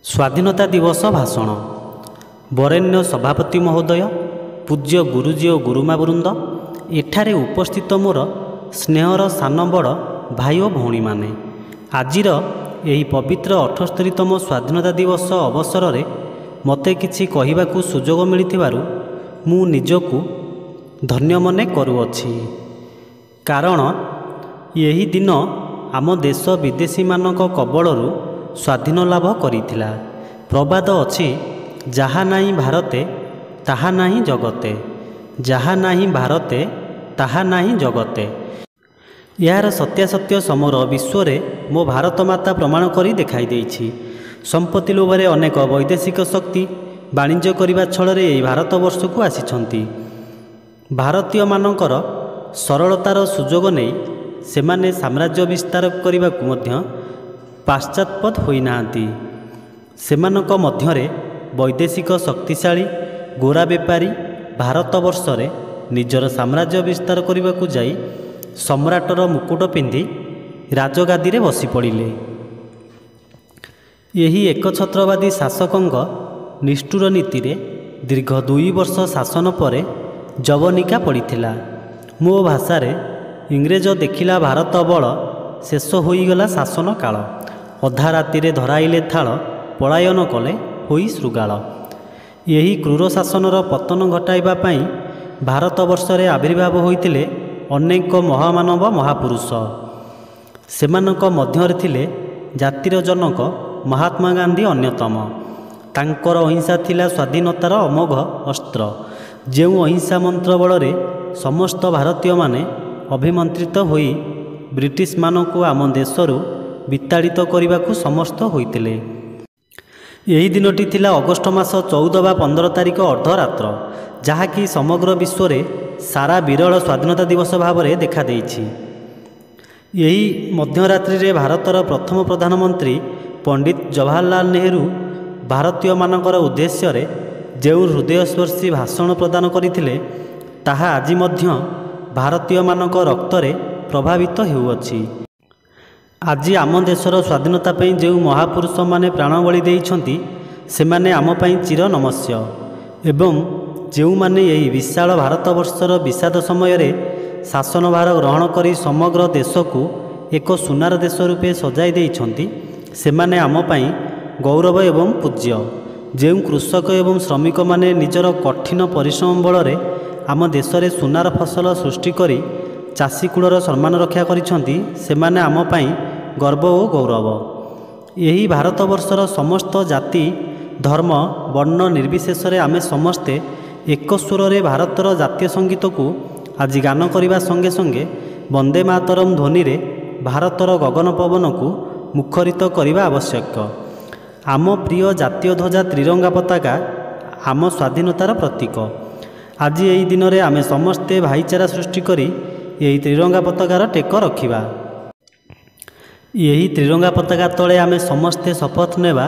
स्वाधीनता दिवस भाषण बरेण्य सभापति महोदय, पूज्य गुरुजी और गुरुमावृंद, एठारे उपस्थित मोर स्नेहर सान बड़ भाई और भौणी माने, आजिर यही पवित्र 78तम स्वाधीनता दिवस अवसर में मते किछि कहिबाकू सुजोग मिलिथिबारु मु निजकू धन्य मने करुअछि। कारण यही दिन आम देश विदेशी मानक कबलरू स्वाधीन लाभ करिथिला। प्रबाद अछि, जहा नाही भारते ताहा नाही जगते, जहा नाही भारते ताहा नाही जगते। यार सत्यासत्य समर विश्व मो भारत माता प्रमाण करी देखाई देइछि। संपत्ति लोभरे अनेक वैदेशिक शक्ति वाणिज्य करने छल भारतवर्ष को आसिछंती। भारतीय मानकर सरलतार सुजोग नहीं सेमाने साम्राज्य विस्तार करने को मध्य पाश्चात्पद होई नांती। सेमानक मध्यरे वैदेशिक शक्तिशाली गोरा बेपारी भारतवर्ष रे निजर साम्राज्य विस्तार करने को जाई सम्राटर मुकुट पिंधि राजगादी रे बसी पड़िले। यही एकछत्रवादी शासकंग निष्ठुर नीति रे दीर्घ 2 वर्ष शासन पर जवनिका पड़िथिला। मो भाषा रे इंग्रेज देखिला भारत बल शेष होईगला शासन काल। अधा राति धराइले थाल पलायन कले होई श्रृगाल। यही क्रूर शासनर पतन घटाइबा पई भारतवर्ष रे आविर्भाव होइतिले अनेक महामानव महापुरुष। सेमानक मध्यरे थिले जातिर जनक महात्मा गांधी अन्यतम। तांकर अहिंसा थिला स्वाधीनतार अमोघ अस्त्र। जो अहिंसा मंत्र बल समस्त भारतीय माने अभिमंत्रित होई ब्रिटिश मानकु आम देशरू विताड़ित करने को समस्त होइतिले। यही दिनटी थिला अगस्ट मास 14 वा 15 तारिख अर्धरात्र, जहाँकि समग्र विश्व रे सारा विरल स्वाधीनता दिवस भाव में देखा देइछि। यही मध्यरात्रि रे भारतर प्रथम प्रधानमंत्री पंडित जवाहरलाल नेहरू भारतीय मानकर उद्देश्य रे जो हृदयस्पर्शी भाषण प्रदान करथिले ताहा आज मध्य भारतीय मानक रक्त रे प्रभावित हेउअछि। आज आम देशर स्वाधीनता पई जो महापुरुष माने प्राण बलि देइछंती सेमाने आम पई चिर नमस्य। एवं जो माने यही विशाल भारतवर्षर विषाद समय रे शासन भार ग्रहण करी समग्र देश को एक सुनार देश रूपे सजाई देइछंती सेमाने आम पई गौरव एवं पूज्य। जो कृषक एवं श्रमिक माने निजर कठिन परिश्रम बल रे आम देश रे सुनार फसल सृष्टि करी चाषी कूलर सम्मान रक्षा करिछंती सेमाने आम पई गर्व और गौरव। यही भारतवर्षर समस्त जाति धर्म वर्ण निर्विशेष आमे समस्ते एक स्वर रे भारतर जातीय संगीत को आज गान करने संगे संगे वंदे मातरम ध्वनि रे भारतर गगन पवन को मुखरित करने आवश्यक। आम प्रिय जातीय ध्वजा त्रिरंगा पताका आम स्वाधीनतार प्रतीक। आज यही दिन में आमे समस्ते भाईचारा सृष्टि करी यही त्रिरंगा पताकार टेक रखिबा। यही त्रिरंगा पताका तले आमे समस्ते शपथ नेबा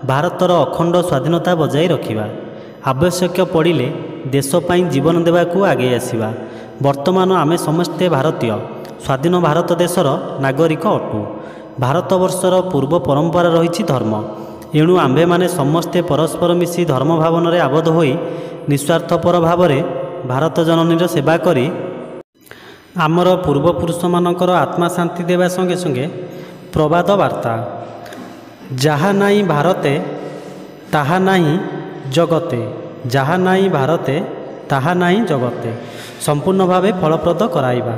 भारतर अखंड स्वाधीनता बजाई रखिबा। आवश्यक पड़िले देश पई जीवन देवाकू आगे आसिबा। वर्तमान आमे समस्ते भारतीय स्वाधीन भारत देशर नागरिक अटू। भारतवर्षर पूर्व परंपरा रही धर्म। एणु आम्भे माने समस्ते परस्पर मिसी धर्म भावन रे आबद्ध होई निस्वार्थपर भाव में भारत जननीर सेवा करी आमर पूर्वपुरुष मानकर आत्मा शांति देवा संगे संगे प्रबाद वार्ता, जहा नाई भारते ताहा नाही जगते, जहा नाई भारते ताहा नाही जगते संपूर्ण भावे फलप्रद कराइबा।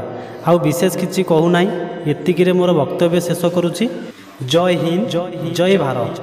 आउ विशेष किछि कहू नाही, एतिकिरे मोर वक्तव्य शेष करुछि। जय हिंद, जय भारत।